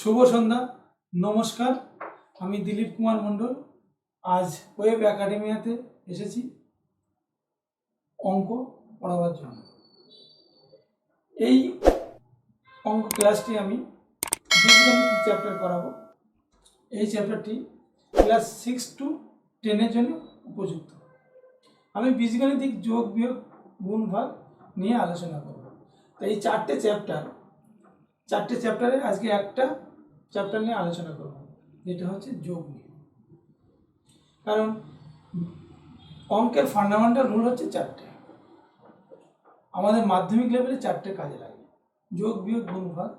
শুভ সন্ধ্যা, নমস্কার। আমি দিলীপ কুমার মণ্ডল। আজ ওয়েব একাডেমিয়াতে এসেছি অঙ্ক পড়াবার জন্য। এই অঙ্ক ক্লাসটি আমি বীজগণিত চ্যাপ্টার করাবো। এই চ্যাপ্টারটি ক্লাস 6 to 10 জন্য উপযুক্ত। আমি বীজগণিতিক যোগ বিয়োগ গুণ ভাগ নিয়ে আলোচনা করব। তো এই চারটে চ্যাপ্টারে আজকে একটা চ্যাপ্টার নিয়ে আলোচনা করব, যেটা হচ্ছে যোগ নিয়ে। কারণ অঙ্কের ফান্ডামেন্টাল রুল হচ্ছে চারটে, আমাদের মাধ্যমিক লেভেলে চারটে কাজে লাগে, যোগ বিয়োগ গুণ ভাগ।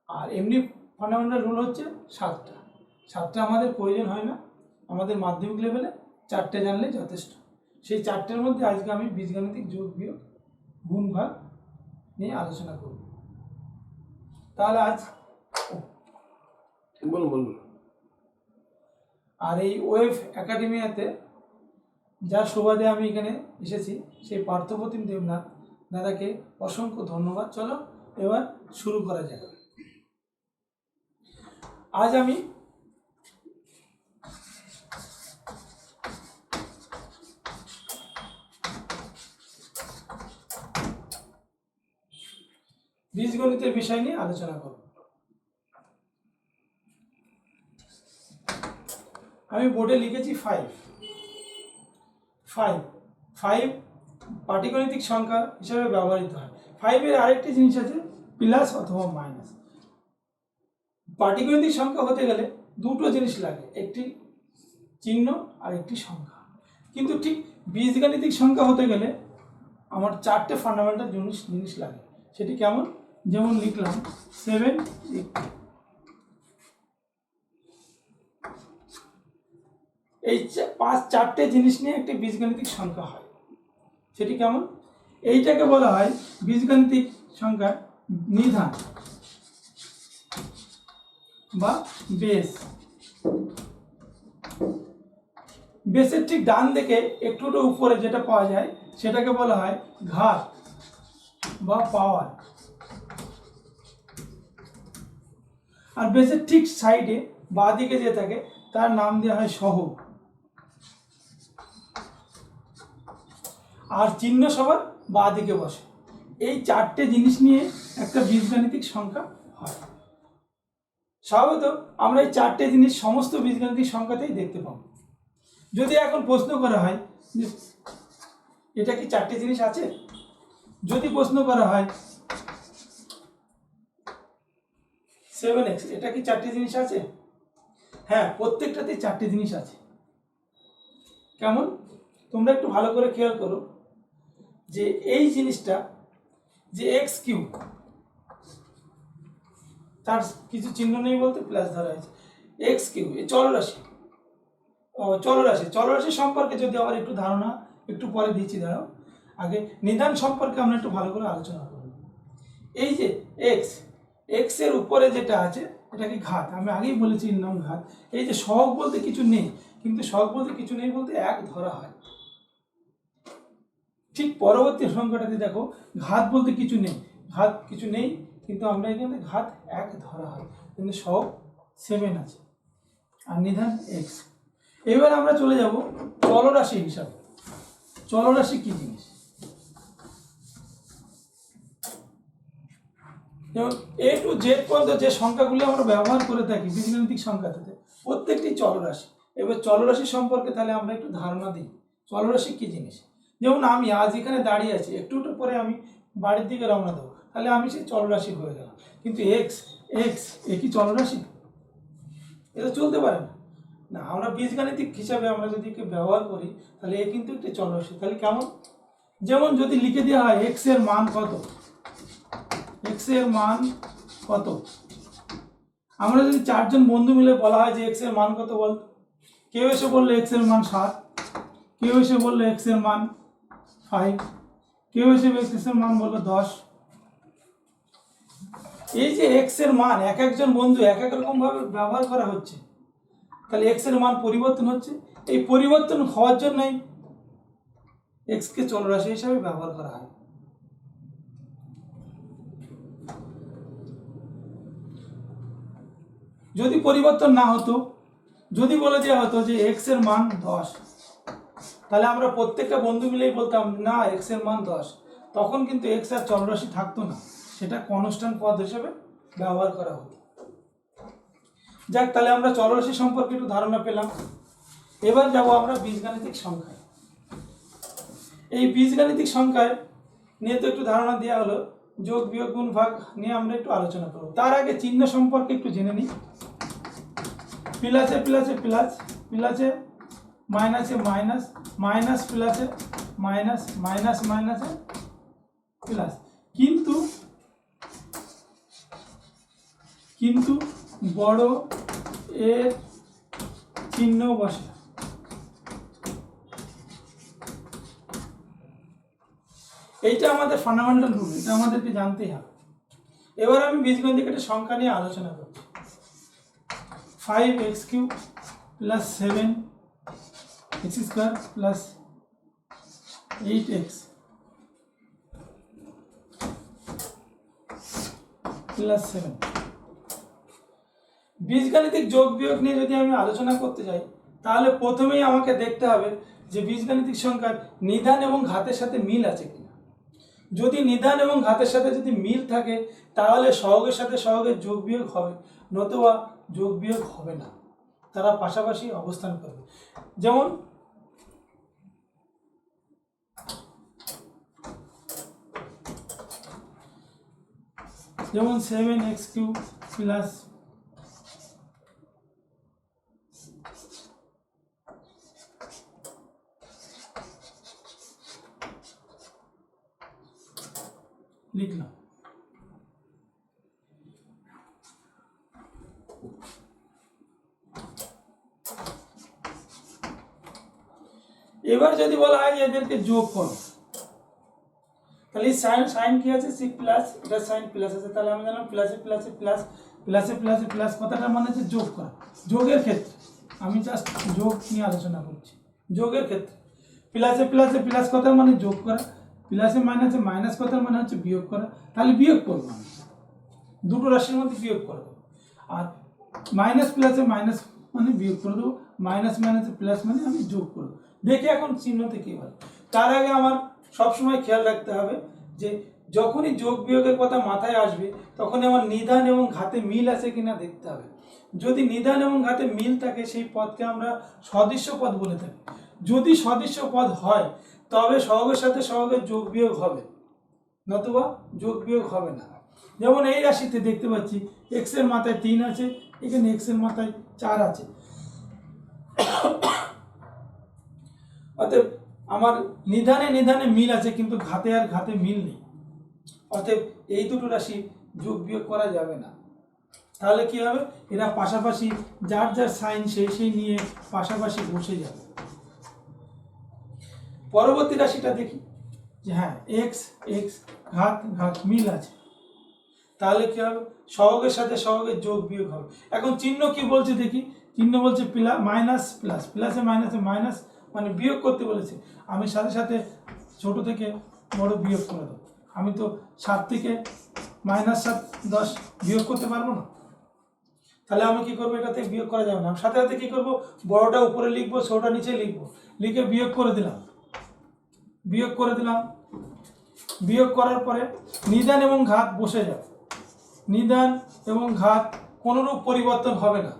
আর এমনি ফান্ডামেন্টাল রুল হচ্ছে সাতটা আমাদের প্রয়োজন হয় না, আমাদের মাধ্যমিক লেভেলে চারটে জানলে যথেষ্ট। সেই চারটের মধ্যে আজকে আমি বীজগাণিতিক যোগ বিয়োগ গুণ ভাগ নিয়ে আলোচনা করব। তাহলে আজ বলুন। আর এই ওয়েব একাডেমিয়াতে যার সুবাদে আমি এখানে এসেছি, সেই পার্থপ্রতিম দেবনাথ দাদাকে অসংখ্য ধন্যবাদ। চলো এবার শুরু করা যাক। আজ আমি বীজগণিতের বিষয় নিয়ে আলোচনা করব। আমি বোর্ডে লিখেছি 5 পাটিগণিতিক সংখ্যা হিসাবে ব্যবহৃত হয়। 5-এর আরেকটি জিনিস আছে প্লাস অথবা মাইনাস। পাটিগণিতিক সংখ্যা হতে গেলে দুটো জিনিস লাগে, একটি চিহ্ন আর একটি সংখ্যা। কিন্তু ঠিক বীজগাণিতিক সংখ্যা হতে গেলে আমার চারটে ফান্ডামেন্টাল জিনিস লাগে। সেটি কেমন? যেমন লিখলাম 7 এই চারটে জিনিস নিয়ে একটি বীজগাণিতিক সংখ্যা হয়। সেটি কেমন? এইটাকে বলা হয় বীজগাণিতিক সংখ্যার নিধান বা বেস। বেসের ঠিক ডান দিকে একটু উপরে যেটা পাওয়া যায় সেটাকে বলা হয় ঘাত বা পাওয়ার। আর বেসের ঠিক সাইডে বাঁ দিকে যে থাকে তার নাম দেওয়া হয় সহগ। আর চিহ্ন সবার বাঁ দিকে বসে। এই চারটে জিনিস নিয়ে একটা বীজগাণিতিক সংখ্যা হয়। স্বাভাবিত আমরা এই চারটে জিনিস সমস্ত বীজগাণিতিক সংখ্যাতেই দেখতে পাবো। যদি এখন প্রশ্ন করা হয় যে এটা কি চারটে জিনিস আছে, যদি প্রশ্ন করা হয় 7x এটা কি চারটে জিনিস আছে? হ্যাঁ, প্রত্যেকটাতেই চারটে জিনিস আছে। কেমন? তোমরা একটু ভালো করে খেয়াল করো যে এই জিনিসটা যে এক্স কিউব, তার কিছু চিহ্ন নেই বলতে প্লাস ধরা হয়েছে। এক্স কিউব এই চলরাশি সম্পর্কে যদি আবার একটু ধারণা একটু পরে দিচ্ছি, দাঁড়াও, আগে নিধান সম্পর্কে আমরা একটু ভালো করে আলোচনা করব। এই যে এক্স এর উপরে যেটা আছে এটা কি ঘাত, আমি আগেই বলেছি নাম ঘাত। এই যে সহগ বলতে কিছু নেই, কিন্তু সহগ বলতে কিছু নেই বলতে এক ধরা হয়। ঠিক পরবর্তী সংখ্যাটাতে দেখো ঘাত বলতে কিছু নেই, কিন্তু আমরা এখানে ঘাত এক ধরা হয়, কিন্তু সহগ 7 আছে আর নিধান এক্স। এবার আমরা চলে যাব চলরাশি হিসাবে। চলরাশি কি জিনিস? যেমন A to Z পর্যন্ত যে সংখ্যাগুলি আমরা ব্যবহার করে থাকি বীজগাণিতিক সংখ্যাতে, প্রত্যেকটি চলরাশি। এবার চলরাশি সম্পর্কে তাহলে আমরা একটু ধারণা দিই, চলরাশি কি জিনিস। যেমন আমি আজ এখানে দাঁড়িয়ে আছি, একটু পরে আমি বাড়ির দিকে রওনা দেবো, তাহলে আমি সেই চলরাশি হয়ে গেলাম। কিন্তু এক্স এ কি চলরাশি? এটা চলতে পারে না। আমরা বীজগাণিতিক হিসাবে আমরা যদি একে ব্যবহার করি তাহলে এ কিন্তু একটি চলরাশি। তাহলে কেমন? যেমন যদি লিখে দেওয়া হয় এক্স এর মান কত, আমরা যদি চারজন বন্ধু মিলে বলা হয় যে এক্স এর মান কত বল, কেউ এসে বললো এক্স এর মান 7, কেউ এসে বললো এক্স এর মান 5, কেউ এসে এক্স এর মান বললো 10। এই যে এক্স এর মান এক একজন বন্ধু এক এক রকম ভাবে ব্যবহার করা হচ্ছে, তাহলে এক্স এর মান পরিবর্তন হচ্ছে। এই পরিবর্তন হওয়ার জন্যই এক্স কে চলরাশি হিসাবে ব্যবহার করা হয়। যদি পরিবর্তন না হতো, যদি বলে দেওয়া হতো যে x এর মান 10, তাহলে আমরা প্রত্যেকটা বন্ধু মিলেই বলতাম না x এর মান 10, তখন কিন্তু x আর চলরাশি থাকতো না, সেটা কনস্ট্যান্ট পদ হিসেবে ব্যবহার করা হতো। যাক, তাহলে আমরা চলরাশি সম্পর্কে একটু ধারণা পেলাম। এবার যাব আমরা বীজগাণিতিক সংখ্যায়। এই বীজগাণিতিক সংখ্যায় নিয়ে তো একটু ধারণা দেওয়া হলো, যোগ বিয়োগ গুণ ভাগ নিয়ে আমরা একটু আলোচনা করব। তার আগে চিহ্ন সম্পর্কে একটু জেনে নিই। প্লাসে প্লাসে প্লাস, প্লাসে মাইনাসে মাইনাস, মাইনাস প্লাসে মাইনাস, মাইনাস মাইনাসে প্লাস, কিন্তু কিন্তু বড় এর চিহ্ন বসে। এইটা আমাদের ফান্ডামেন্টাল রুল, এটা আমাদেরকে জানতেই হবে। এবার আমি বীজগণিতিক একটা সংখ্যা নিয়ে আলোচনা করছি। 5x³ plus 7x² plus 8x plus 7। বীজগাণিতিক যোগ বিয়োগ নিয়ে যদি আমি আলোচনা করতে যাই, তাহলে প্রথমেই আমাকে দেখতে হবে যে বীজগাণিতিক সংখ্যার নিধান এবং ঘাতের সাথে মিল আছে কিনা। যদি নিধান এবং ঘাতের সাথে যদি মিল থাকে, তাহলে সহগের সাথে সহগের যোগ বিয়োগ হবে, নতুবা যোগ বিয়োগ হবে না, তারা পাশাপাশি অবস্থান করবে। যেমন 7x³ প্লাস লিখলাম। এবার যদি বলা হয় এদেরকে যোগ করো, তাহলে সাইন সাইন কি আছে, সি প্লাস, এটা সাইন প্লাস আছে, তাহলে আমি জানলাম প্লাসে প্লাসে প্লাস, প্লাসে প্লাসে প্লাস কথাটা মানে হচ্ছে যোগ করা। যোগের ক্ষেত্রে আমি জাস্ট যোগ নিয়ে আলোচনা করছি। যোগের ক্ষেত্রে প্লাসে প্লাসে প্লাস কথা মানে যোগ করা, প্লাসে মাইনাসে মাইনাস কথা মানে হচ্ছে বিয়োগ করা। তাহলে বিয়োগ করবো আমি, দুটো রাশির মধ্যে বিয়োগ করে দেবো। আর মাইনাস প্লাসে মাইনাস মানে বিয়োগ করে দেবো, মাইনাস মাইনাসে প্লাস মানে আমি যোগ করবো। দেখি এখন চিহ্নতে কী হয়। তার আগে আমার সবসময় খেয়াল রাখতে হবে যে যখনই যোগ বিয়োগের কথা মাথায় আসবে, তখনই আমার নিধান এবং ঘাতে মিল আছে কিনা দেখতে হবে। যদি নিধান এবং ঘাতে মিল থাকে, সেই পদকে আমরা সদৃশ্য পদ বলে থাকি। যদি সদৃশ্য পদ হয়, তবে সহগের সাথে সহগের যোগ বিয়োগ হবে, নতুবা যোগ বিয়োগ হবে না। যেমন এই রাশিতে দেখতে পাচ্ছি x এর মাথায় 3 আছে, এখানে x এর মাথায় 4 আছে। অতএব আমার নিধানে নিধানে মিল আছে, কিন্তু ঘাতে আর ঘাতে মিল নেই। অতএব এই দুটো রাশি যোগ বিয়োগ করা যাবে না। তাহলে কি হবে, এরা পাশাপাশি যার যার সাইন সেই নিয়ে পাশাপাশি বসে যাবে। পরবর্তী রাশিটা দেখি যে হ্যাঁ এক্স এক্স ঘাত ঘাত মিল আছে, তাহলে কি হবে, সহগের সাথে সহগের যোগ বিয়োগ হবে। এখন চিহ্ন কি বলছে দেখি, চিহ্ন বলছে মাইনাস প্লাস, প্লাসে মাইনাসে মাইনাস মানে বিয়োগ করতে বলেছে। আমি সাথে সাথে ছোট থেকে বড় বিয়োগ করে দেবো। আমি তো 7 থেকে -7 10 বিয়োগ করতে পারবো না। তাহলে আমি কি করবো, এটা থেকে বিয়োগ করা যাবে না। সাথে সাথে কি করবো, বড়টা উপরে লিখবো, ছোটটা নিচে লিখবো, লিখে বিয়োগ করে দিলাম। বিয়োগ করে দিলাম, বিয়োগ করার পরে নিধান এবং ঘাত বসে যাবে। নিধান এবং ঘাত কোনোরূপ পরিবর্তন হবে না,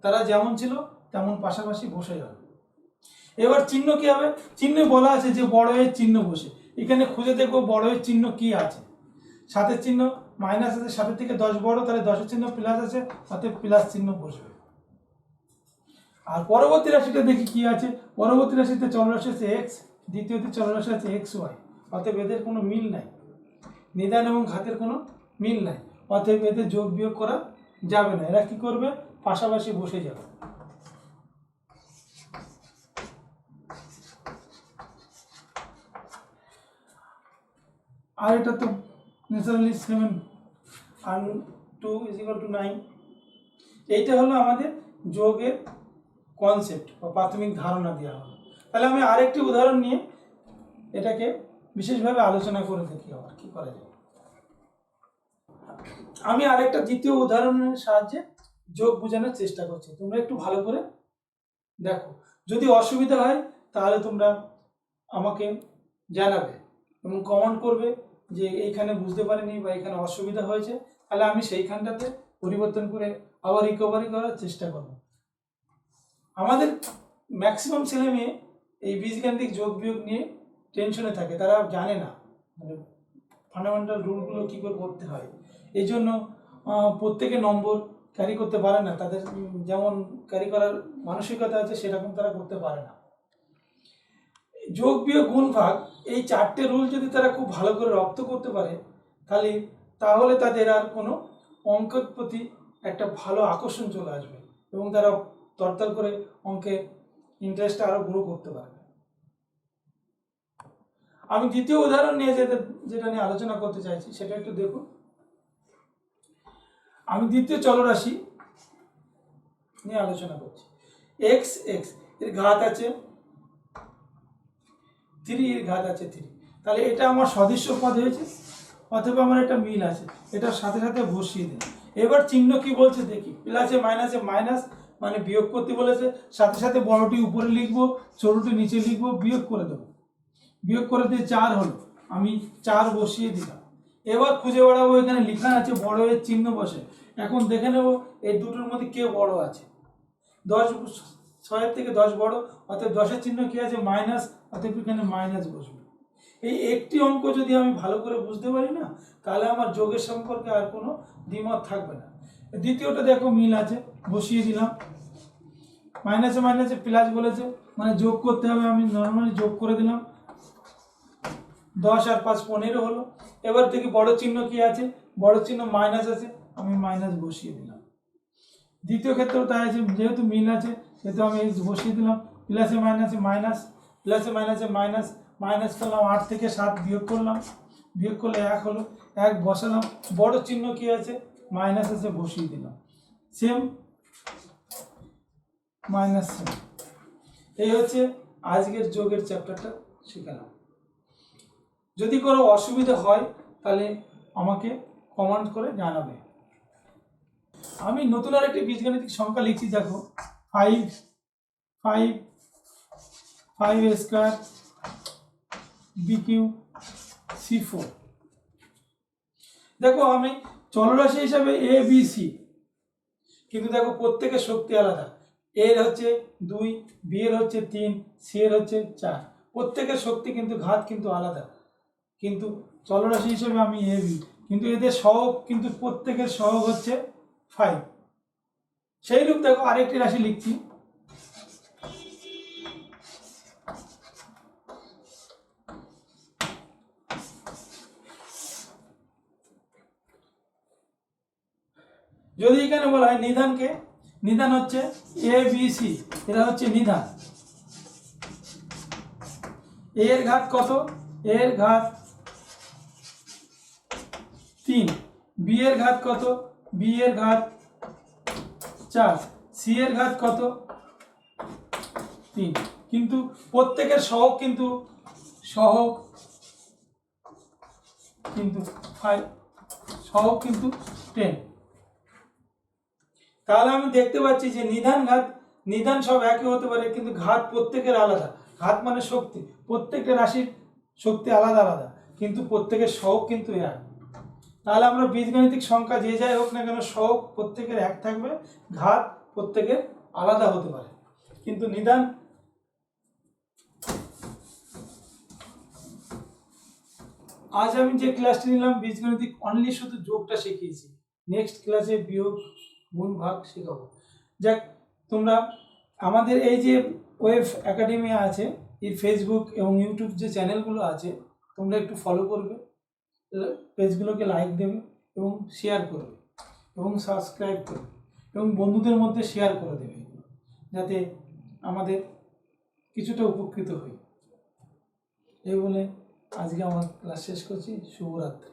তারা যেমন ছিল তেমন পাশাপাশি বসে যাবে। এবার চিহ্ন কি হবে, চিহ্নে বলা আছে যে বড় এর চিহ্ন বসে। এখানে খুঁজে দেখবো বড় এর চিহ্ন কি আছে। সাতের চিহ্ন মাইনাস আছে, 7 থেকে 10 বড়, তাহলে 10-এর চিহ্ন প্লাস আছে, অতএব প্লাস চিহ্ন বসবে। আর পরবর্তী রাশিটা দেখি কি আছে। পরবর্তী রাশিতে চলরাশি আছে এক্স, দ্বিতীয়তে চলরাশি আছে এক্স ওয়াই। অতএব এদের কোনো মিল নাই, নিধান এবং ঘাতের কোনো মিল নাই, অতএব এদের যোগ বিয়োগ করা যাবে না। এরা কি করবে, পাশাপাশি বসে যাবে। আর এটা তো ন্যাচারালি 7 আর 2 = 9। এইটা হলো আমাদের যোগের কনসেপ্ট বা প্রাথমিক ধারণা দেওয়া হলো। তাহলে আমি আরেকটি উদাহরণ নিয়ে এটাকে বিশেষভাবে আলোচনা করে দেখি আবার কি করা যায়। আমি আরেকটা দ্বিতীয় উদাহরণের সাহায্যে যোগ বোঝানোর চেষ্টা করছি, তোমরা একটু ভালো করে দেখো। যদি অসুবিধা হয় তাহলে তোমরা আমাকে জানাবে এবং কমেন্ট করবে যে এইখানে বুঝতে পারিনি বা এখানে অসুবিধা হয়েছে, তাহলে আমি সেইখানটাতে পরিবর্তন করে আবার রিকভারি করার চেষ্টা করব। আমাদের ম্যাক্সিমাম ছেলে মেয়ে এই বীজগাণিতিক যোগ বিয়োগ নিয়ে টেনশনে থাকে, তারা জানে না মানে ফান্ডামেন্টাল রুলগুলো কী করে করতে হয়। এই জন্য প্রত্যেকে নম্বর ক্যারি করতে পারে না, তাদের যেমন ক্যারি করার মানসিকতা আছে সেরকম তারা করতে পারে না। যোগ বিয়োগ গুণ ভাগ এই 4টে রুল যদি তারা খুব ভালো করে রপ্ত করতে পারে তাহলে তাদের আর কোনো অঙ্কের প্রতি একটা ভালো আকর্ষণ চলে আসবে এবং তারা তরতর করে অঙ্কে ইন্টারেস্ট আরও গ্রো করতে পারবে। আমি দ্বিতীয় উদাহরণ নিয়ে যেটা নিয়ে আলোচনা করতে চাইছি সেটা একটু দেখুন। আমি দ্বিতীয় চলরাশি নিয়ে আলোচনা করছি। এক্স এক্স এর ঘাত আছে 3, এর ঘাত আছে 3, তাহলে এটা আমার সদৃশ্য পদ হয়েছে, অথবা আমার একটা মিল আছে, এটার সাথে সাথে বসিয়ে দিই। এবার চিহ্ন কি বলছে দেখি, প্লাসে মাইনাসে মাইনাস মানে বিয়োগ করতে বলেছে, সাথে সাথে বড়টি উপরে লিখবো, ছোটটি নিচে লিখবো, বিয়োগ করে দেবো। বিয়োগ করে দিয়ে 4 হলো, আমি 4 বসিয়ে দিলাম। এবার খুঁজে বেড়াবো, এখানে লেখা আছে বড় এর চিহ্ন বসে। এখন দেখে নেব এই দুটোর মধ্যে কে বড় আছে। 6 থেকে 10 বড়, অর্থাৎ 10-এর চিহ্ন কি আছে মাইনাস, অর্থাৎ এখানে মাইনাস বসবে। এই একটি অঙ্ক যদি আমি ভালো করে বুঝতে পারি না, তাহলে আমার যোগের সম্পর্কে আর কোনো দ্বিমত থাকবে না। দ্বিতীয়টা দেখো মিল আছে, বসিয়ে দিলাম। মাইনাসে মাইনাসে প্লাস বলেছে মানে যোগ করতে হবে, আমি নর্মালি যোগ করে দিলাম। 10 আর 5 15 হলো। এবার দেখি বড় চিহ্ন কি আছে, বড় চিহ্ন মাইনাস আছে, আমি মাইনাস বসিয়ে দিলাম। দ্বিতীয় ক্ষেত্রেও তাই আছে, যেহেতু মিল আছে সেহেতু আমি এক্স বসিয়ে দিলাম। প্লাসে মাইনাসে মাইনাস, প্লাসে মাইনাসে মাইনাস, মাইনাস করলাম 8 থেকে 7 বিয়োগ করলাম, বিয়োগ করলে 1 হলো, 1 বসালাম। বড় চিহ্ন কি আছে মাইনাস আছে, বসিয়ে দিলাম। Same minus same. এই হচ্ছে আজকের যোগের চ্যাপ্টারটা শিখলাম। যদি কোনো অসুবিধা হয় তাহলে আমাকে কমেন্ট করে জানাবে। আমি নতুন আর একটি বীজগাণিতিক সংখ্যা লিখছি, দেখো 5 স্কয়ার BQ C4। দেখো আমি চলরাশি হিসাবে A B C, কিন্তু দেখো প্রত্যেকের শক্তি আলাদা। এর হচ্ছে 2, B এর হচ্ছে 3, C এর হচ্ছে 4। প্রত্যেকের শক্তি কিন্তু ঘাত কিন্তু আলাদা, কিন্তু চলরাশি হিসেবে আমি AB, কিন্তু এদের সহগ কিন্তু প্রত্যেকের সহগ হচ্ছে 5। সেই রূপ দেখো আরেকটি রাশি লিখছি, যদি এখানে বলা হয় নিধানকে, নিধান হচ্ছে ABC, এরা হচ্ছে নিধান। A এর ঘাত কত, A এর ঘাত 3, B এর ঘাত কত, B এর ঘাত 4, C এর ঘাত কত 3। কিন্তু প্রত্যেকের সহগ কিন্তু 5, সহগ কিন্তু 10। তাহলে আমি দেখতে পাচ্ছি যে নিধান সব একই হতে পারে, কিন্তু ঘাত প্রত্যেকের আলাদা। ঘাত মানে শক্তি, প্রত্যেকটা রাশির শক্তি আলাদা আলাদা, কিন্তু প্রত্যেকের সহগ কিন্তু এক। তাহলে আমরা বীজগাণিতিক সংখ্যা যে যাই হোক না কেন, সহগ প্রত্যেকের এক থাকবে, ঘাত প্রত্যেকের আলাদা হতে পারে, কিন্তু নিধান। আজ আমি যে ক্লাসটি নিলাম বীজগাণিতিক অনলি শুধু যোগটা শিখিয়েছি, নেক্সট ক্লাসে বিয়োগ গুণ ভাগ শেখাবো। যাক, তোমরা আমাদের এই যে ওয়েব একাডেমি আছে, এই ফেসবুক এবং ইউটিউব যে চ্যানেলগুলো আছে, তোমরা একটু ফলো করবে, পেজগুলোকে লাইক দেবে এবং শেয়ার করবে এবং সাবস্ক্রাইব করবে এবং বন্ধুদের মধ্যে শেয়ার করে দেবে, যাতে আমাদের কিছুটা উপকৃত হই। এই বলে আজকে আমার ক্লাস শেষ করছি। শুভরাত্রি।